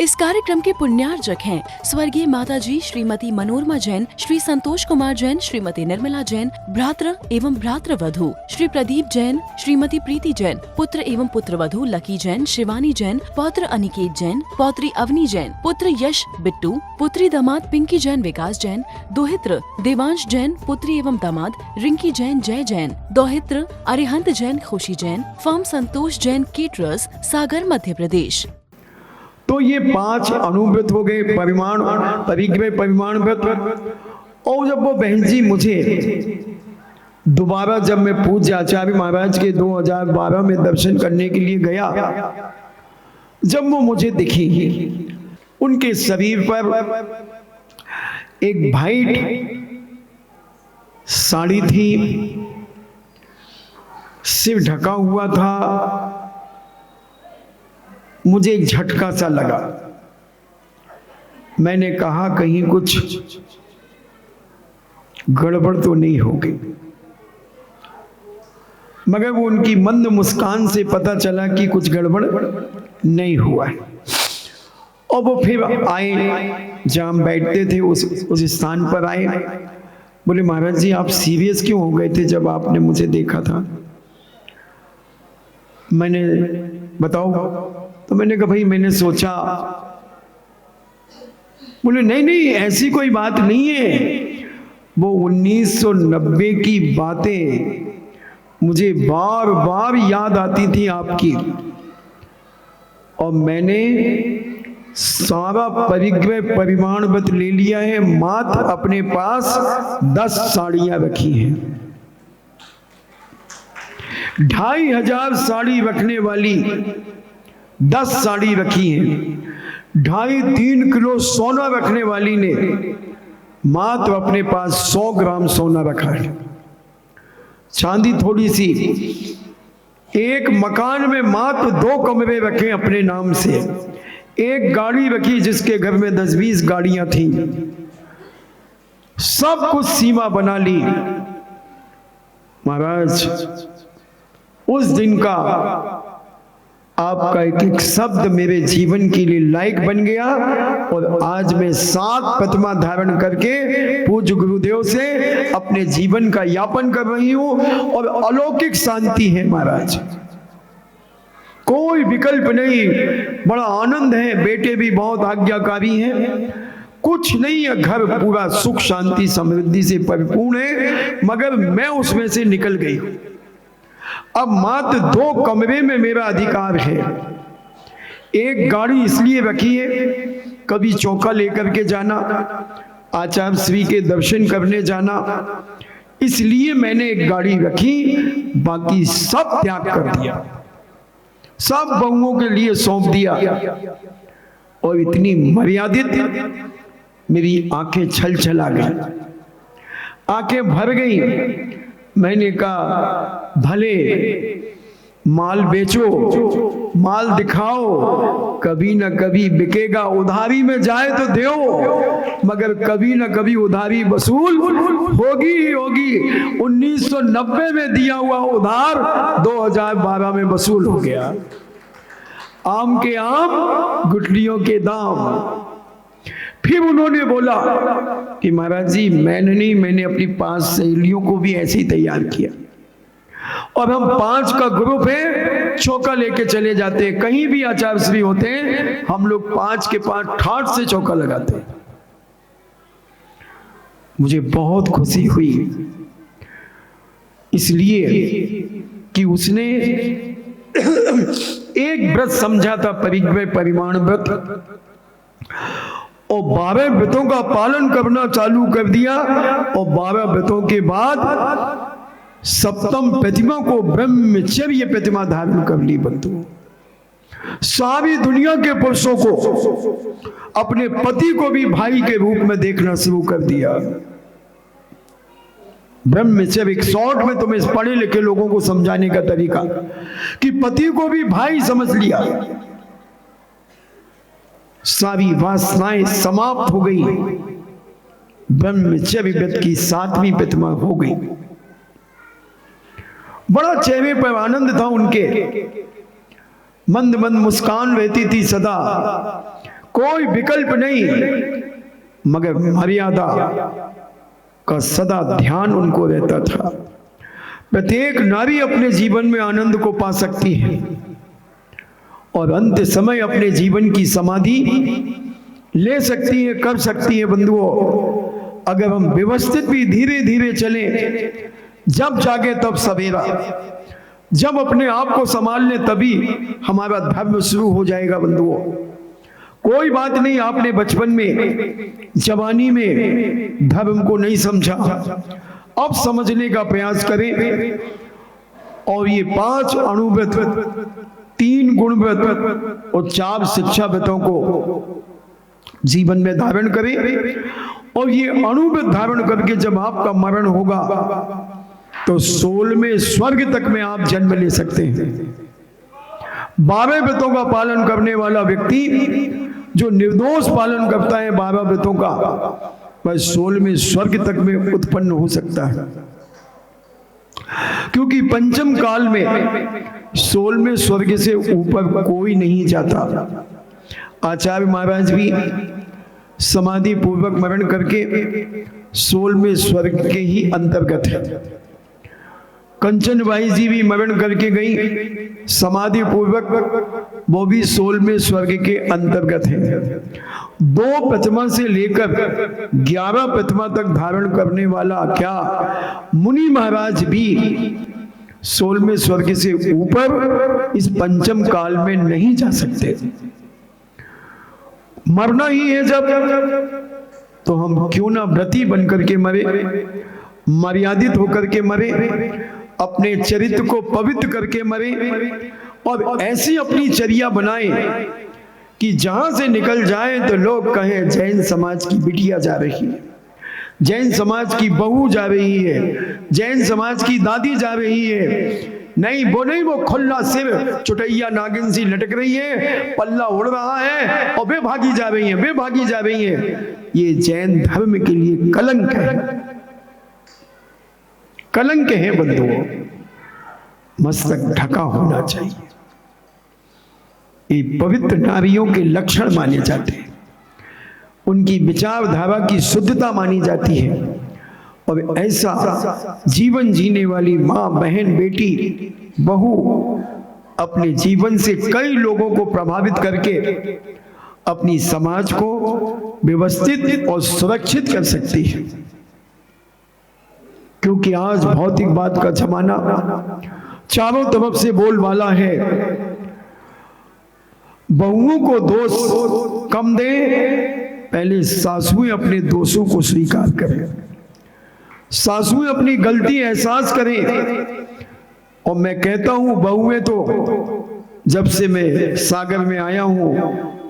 इस कार्यक्रम के पुण्यार्जक हैं स्वर्गीय माताजी श्रीमती मनोरमा जैन, श्री संतोष कुमार जैन, श्रीमती निर्मला जैन, भ्रातृ एवं भ्रातृवधू श्री प्रदीप जैन, श्रीमती प्रीति जैन, पुत्र एवं पुत्रवधू लकी जैन, शिवानी जैन, पौत्र अनिकेत जैन, पौत्री अवनी जैन, पुत्र यश बिट्टू, पुत्री दामाद पिंकी जैन विकास जैन, दोहित्र देवांश जैन, पुत्री एवं दामाद रिंकी जैन जय जैन, दोहित्र अरिहंत जैन खुशी जैन, फर्म संतोष जैन केटरर्स सागर मध्य प्रदेश। तो ये 5 अनुव्रत हो गए, परिमाण परिग्रह परिमाण व्रत। और जब वो बहन जी मुझे दोबारा जब मैं पूज्य आचार्य महाराज के 2012 में दर्शन करने के लिए गया, जब वो मुझे दिखी, उनके शरीर पर एक वाइट साड़ी थी, सिर ढका हुआ था। मुझे एक झटका सा लगा। मैंने कहा कहीं कुछ गड़बड़ तो नहीं होगी, मगर वो उनकी मंद मुस्कान से पता चला कि कुछ गड़बड़ नहीं हुआ है। और वो फिर आए, जहाँ हम बैठते थे उस स्थान पर आए। बोले महाराज जी आप सीरियस क्यों हो गए थे जब आपने मुझे देखा था? मैंने बताओ, तो मैंने कहा भाई मैंने सोचा। बोले नहीं नहीं ऐसी कोई बात नहीं है। वो 1990 की बातें मुझे बार बार याद आती थी आपकी, और मैंने सारा परिग्रह परिमाण व्रत ले लिया है। मात्र अपने पास 10 साड़ियां रखी हैं। 2500 साड़ी रखने वाली 10 साड़ी रखी हैं। 2.5-3 किलो सोना रखने वाली ने मात्र अपने पास 100 ग्राम सोना रखा है। चांदी थोड़ी सी। एक मकान में मात्र 2 कमरे रखे अपने नाम से। एक गाड़ी रखी जिसके घर में 10-20 गाड़ियां थी। सब कुछ सीमा बना ली। महाराज उस दिन का आपका एक एक शब्द मेरे जीवन के लिए लायक बन गया, और आज मैं 7 प्रतिमा धारण करके पूज्य गुरुदेव से अपने जीवन का यापन कर रही हूं, और अलौकिक शांति है महाराज, कोई विकल्प नहीं। बड़ा आनंद है, बेटे भी बहुत आज्ञाकारी हैं। कुछ नहीं है, घर पूरा सुख शांति समृद्धि से परिपूर्ण है, मगर मैं उसमें से निकल गई हूं। अब मात्र 2 कमरे में मेरा अधिकार है। एक गाड़ी इसलिए रखी है, कभी चौका लेकर के जाना, आचार्य श्री के दर्शन करने जाना, इसलिए मैंने एक गाड़ी रखी। बाकी सब त्याग कर दिया, सब बहुओं के लिए सौंप दिया। और इतनी मर्यादित मेरी आंखें छल छला गई, आंखें भर गई। मैंने कहा भले माल बेचो, माल दिखाओ, कभी ना कभी बिकेगा। उधारी में जाए तो दो, मगर कभी ना कभी उधारी वसूल होगी ही होगी। 1990 में दिया हुआ उधार 2012 में वसूल हो गया। आम के आम, गुठलियों के दाम। फिर उन्होंने बोला कि महाराज जी मैंने अपनी 5 सहेलियों को भी ऐसे ही तैयार किया, और हम 5 का ग्रुप है, चौका लेके चले जाते हैं। कहीं भी आचार्य श्री होते हैं, हम लोग 5 के 5 ठाठ से चौका लगाते हैं। मुझे बहुत खुशी हुई, इसलिए कि उसने एक व्रत समझा था, परिग्रह परिमाण व्रत, और 12 व्रतों का पालन करना चालू कर दिया। और 12 व्रतों के बाद 7वीं प्रतिमा को ब्रह्मचर्य प्रतिमा धारण कर ली। बंधु सारी दुनिया के पुरुषों को, अपने पति को भी भाई के रूप में देखना शुरू कर दिया। ब्रह्मचर्य एक शॉर्ट में तुम्हें पढ़े लिखे लोगों को समझाने का तरीका, कि पति को भी भाई समझ लिया। सारी वासनाएं समाप्त हो गई। ब्रह्मचर्य व्रत की 7वीं प्रतिमा हो गई। बड़ा चेहरे पर आनंद था उनके, मंद मंद मुस्कान रहती थी सदा। कोई विकल्प नहीं, मगर मर्यादा का सदा ध्यान उनको रहता था। प्रत्येक नारी अपने जीवन में आनंद को पा सकती है और अंत समय अपने जीवन की समाधि ले सकती है, कर सकती है। बंधुओं, अगर हम व्यवस्थित भी धीरे धीरे चले, जब जागे तब सवेरा, जब अपने आप को संभाल ले तभी हमारा धर्म शुरू हो जाएगा। बंधुओं, कोई बात नहीं, आपने बचपन में, जवानी में धर्म को नहीं समझा, अब समझने का प्रयास करें और ये 5 अणुव्रत, 3 गुणव्रत और 4 शिक्षा व्रतों को जीवन में धारण करें। और ये अणुव्रत धारण करके जब आपका मरण होगा तो 16वें स्वर्ग तक में आप जन्म ले सकते हैं। 12 व्रतों का पालन करने वाला व्यक्ति जो निर्दोष पालन करता है 12 व्रतों का, वह 16वें स्वर्ग तक में उत्पन्न हो सकता है। क्योंकि पंचम काल में 16वें स्वर्ग से ऊपर कोई नहीं जाता। आचार्य महाराज भी समाधि पूर्वक मरण करके 16वें स्वर्ग के ही अंतर्गत है। कंचन बाई जी भी मरण करके गई समाधि पूर्वक, वो भी 16वें स्वर्ग के अंतर्गत है। 2 प्रतिमा से लेकर 11 प्रतिमा तक धारण करने वाला क्या मुनि महाराज भी 16वें स्वर्ग से ऊपर इस पंचम काल में नहीं जा सकते। मरना ही है जब, तो हम क्यों ना व्रती बनकर के मरे, मर्यादित होकर के मरे, अपने चरित्र को पवित्र करके मरे और ऐसी अपनी चर्या बनाएं कि जहां से निकल जाए तो लोग कहें जैन समाज की बिटिया जा रही है, जैन समाज की बहू जा रही है, जैन समाज की दादी जा रही है। नहीं, वो खुल्ला सिर चुटैया नागिन सी लटक रही है, पल्ला उड़ रहा है और वे भागी जा रही हैं, वे भागी जा रही हैं। ये जैन धर्म के लिए कलंक है, कलंक है। बंधुओं, मस्तक ढका होना चाहिए। ये पवित्र नारियों के लक्षण माने जाते हैं, उनकी विचारधारा की शुद्धता मानी जाती है और ऐसा जीवन जीने वाली माँ, बहन, बेटी, बहू अपने जीवन से कई लोगों को प्रभावित करके अपनी समाज को व्यवस्थित और सुरक्षित कर सकती है। क्योंकि आज भौतिकवाद का जमाना चारों तरफ से बोलबाला है। बहुओं को दोष कम दे, पहले सासुएं अपने दोषों को स्वीकार करें, सासुएं अपनी गलती एहसास करें। और मैं कहता हूं, बहुएं तो जब से मैं सागर में आया हूं,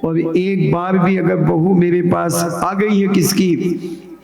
और एक बार भी अगर बहू मेरे पास आ गई है किसकी,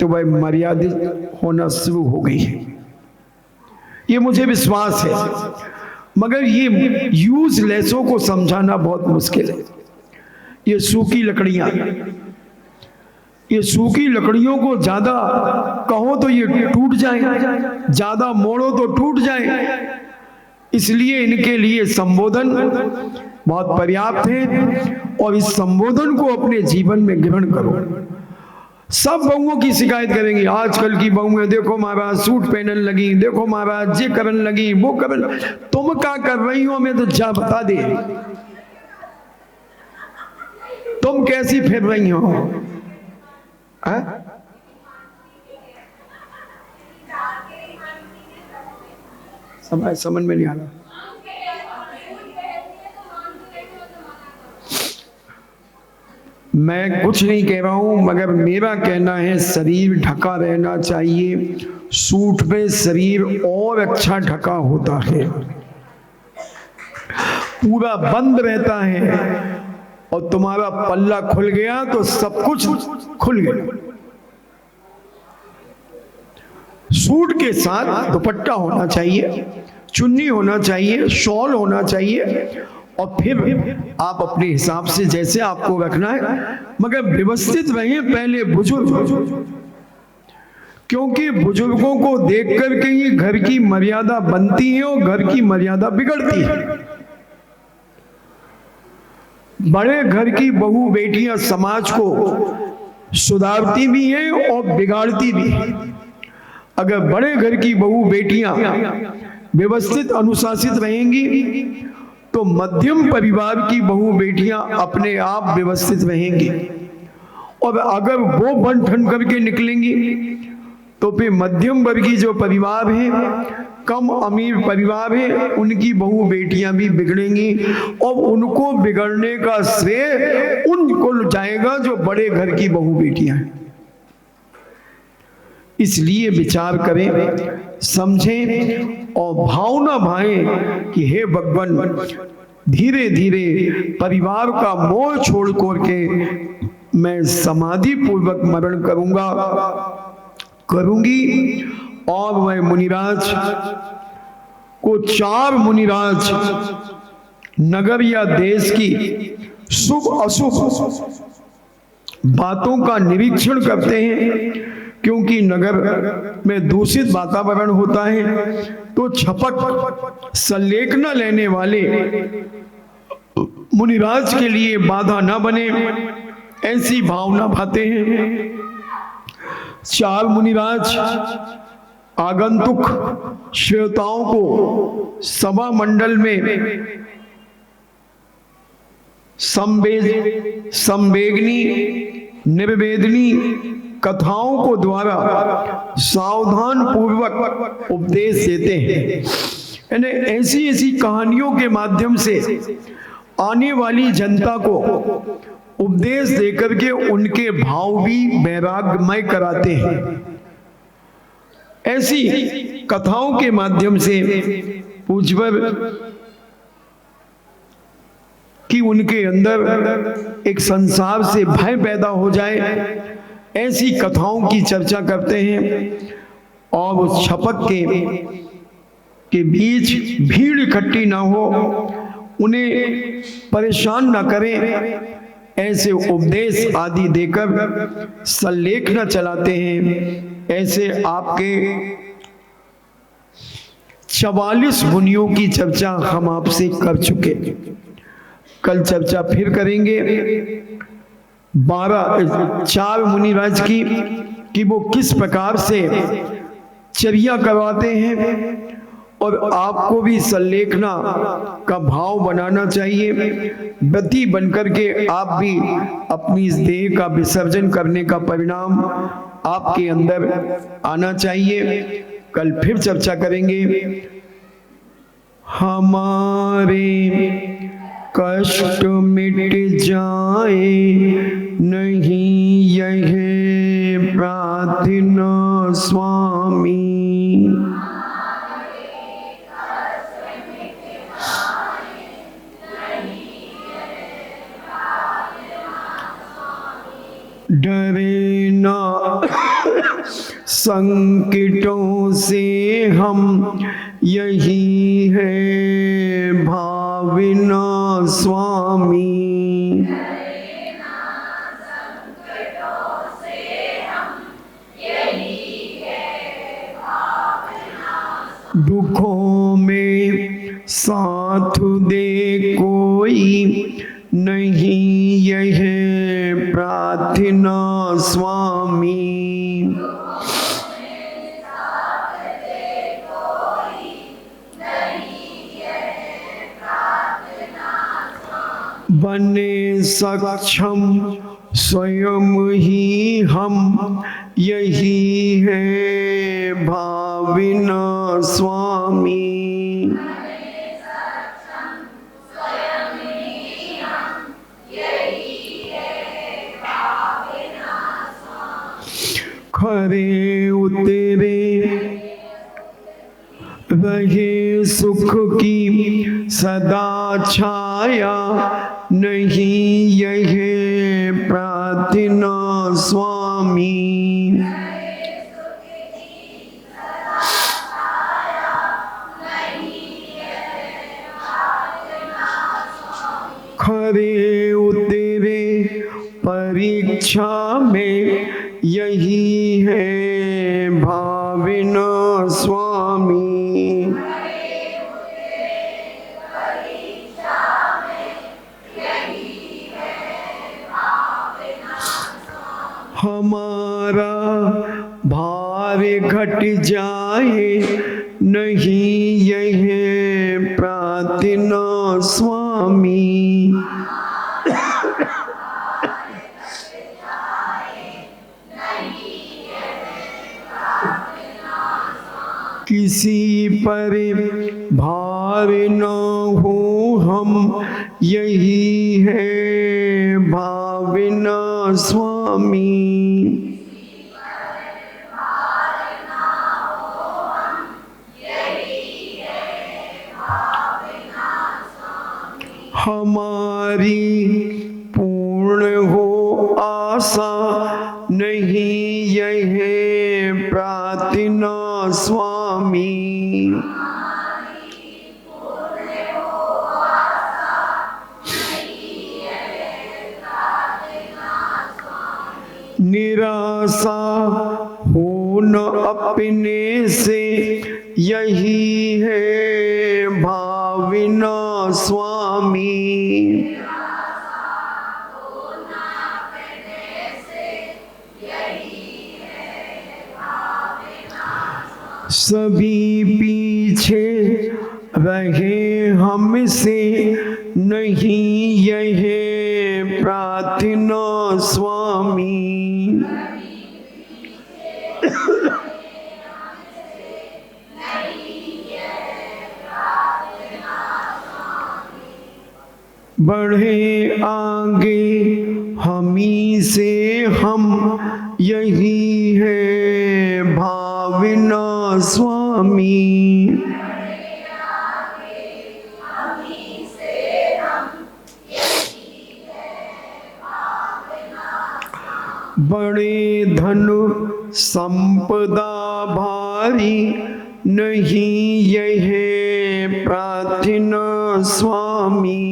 तो वह मर्यादित होना शुरू हो गई है। ये मुझे विश्वास है। मगर ये यूजलेसों को समझाना बहुत मुश्किल है। ये सूखी लकड़ियां, ये सूखी लकड़ियों को ज्यादा कहो तो ये टूट जाए, ज्यादा मोड़ो तो टूट जाए। इसलिए इनके लिए संबोधन बहुत पर्याप्त है और इस संबोधन को अपने जीवन में ग्रहण करो। सब बहुओं की शिकायत करेंगी, आजकल की बहुएं देखो महाराज सूट पहनने लगी, देखो महाराज ये करने लगी, वो करने। तुम क्या कर रही हो हमें तो जा बता दे, तुम कैसी फिर रही हो? समझ में नहीं आ रहा। मैं कुछ नहीं कह रहा हूं, मगर मेरा कहना है शरीर ढका रहना चाहिए। सूट में शरीर और अच्छा ढका होता है, पूरा बंद रहता है, और तुम्हारा पल्ला खुल गया तो सब कुछ खुल गया। सूट के साथ दुपट्टा होना चाहिए, चुन्नी होना चाहिए, शॉल होना चाहिए, और फिर आप अपने हिसाब से जैसे आपको रखना है, मगर व्यवस्थित रहिए। पहले बुजुर्ग, क्योंकि बुजुर्गों को देख करके ही घर की मर्यादा बनती है और घर की मर्यादा बिगड़ती है। बड़े घर की बहू बेटियां समाज को सुधारती भी हैं और बिगाड़ती भी हैं। अगर बड़े घर की बहू बेटियां व्यवस्थित अनुशासित रहेंगी तो मध्यम परिवार की बहू बेटियां अपने आप व्यवस्थित रहेंगी, और अगर वो बन ठन करके निकलेंगी तो फिर मध्यम वर्गीय जो परिवार है, कम अमीर परिवार है, उनकी बहू बेटियां भी बिगड़ेंगी और उनको बिगड़ने का श्रेय उनको जाएगा जो बड़े घर की बहू बेटियां हैं। इसलिए विचार करें, समझें और भावना भाएं कि हे भगवान, धीरे धीरे परिवार का मोह छोड़ करके मैं समाधि पूर्वक मरण करूंगी और वह मुनिराज को 4 मुनिराज नगर या देश की शुभ अशुभ बातों का निरीक्षण करते हैं, क्योंकि नगर में दूषित वातावरण होता है तो छपक सल्लेखना लेने वाले मुनिराज के लिए बाधा न बने, ऐसी भावना भाते हैं। 4 मुनिराज आगंतुक श्रोताओं को सभा मंडल में संवेदनी निर्वेदनी कथाओं को द्वारा सावधान पूर्वक उपदेश देते हैं। यानी ऐसी ऐसी कहानियों के माध्यम से आने वाली जनता को उपदेश देकर के उनके भाव भी वैराग्यमय कराते हैं। ऐसी कथाओं के माध्यम से पूज्यवर कि उनके अंदर एक संसार से भय पैदा हो जाए, ऐसी कथाओं की चर्चा करते हैं और उस छपक के बीच भीड़ इकट्ठी ना हो, उन्हें परेशान ना करें, ऐसे उपदेश आदि देकर सल्लेखना चलाते हैं। ऐसे आपके 44 मुनियों की चर्चा हम आपसे कर चुके, कल चर्चा फिर करेंगे 4 मुनिराज की कि वो किस प्रकार से चर्या करवाते हैं, और आपको भी सल्लेखना का भाव बनाना चाहिए। व्रती बनकर के आप भी अपनी इस देह का विसर्जन करने का परिणाम आपके अंदर आना चाहिए। कल फिर चर्चा करेंगे। हमारे कष्ट मिट जाए नहीं यह प्रार्थना स्वामी। डरे ना संकटों से हम, यही है भावना स्वामी। दुखों में साथ दे कोई नहीं, यह प्रार्थना स्वामी। बने सक्षम स्वयं ही हम, यही है भावना स्वामी। खरे उतरे रहे सुख की सदा छाया, नहीं यह प्रार्थना स्वामी। खरे उतरे परीक्षा में, यही है भावना स्वामी। हमारा भार घट जाए, नहीं यह प्रार्थना स्वामी। किसी पर भार न हो हम, यही है भावना स्वामी। हमारी पूर्ण हो आशा, नहीं यह प्रार्थना स्वामी। निराशा हो न अपने से, यही है भावना स्वामी। सभी पीछे रहे हमसे, नहीं यह प्रार्थना स्वामी। बढ़े आगे हमी से हम, यही है भावना स्वामी। बड़े धन संपदा भारी, नहीं यह प्रार्थना स्वामी।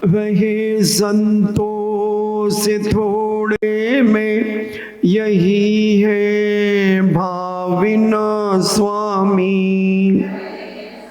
रहे संतोष थोड़े में, यही है भावना स्वामी।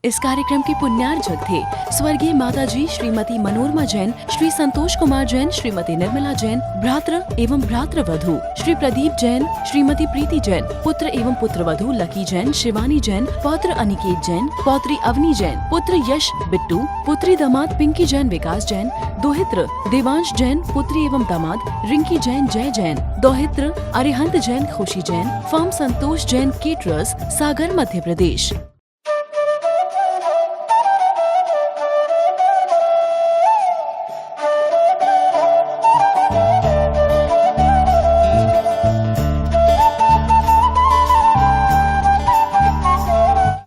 इस कार्यक्रम के पुण्यार्चक थे स्वर्गीय माताजी श्रीमती मनोरमा जैन, श्री संतोष कुमार जैन, श्रीमती निर्मला जैन, भ्रातृ एवं भ्रातृवधू श्री प्रदीप जैन, श्रीमती प्रीति जैन, पुत्र एवं पुत्रवधू लकी जैन, शिवानी जैन, पौत्र अनिकेत जैन, पौत्री अवनी जैन, पुत्र यश बिट्टू, पुत्री दामाद पिंकी जैन विकास जैन, दोहित्र देवांश जैन, पुत्री एवं दामाद रिंकी जैन जय जैन, दोहित्र अरिहंत जैन खुशी जैन, फर्म संतोष जैन केटरर्स, सागर मध्य प्रदेश।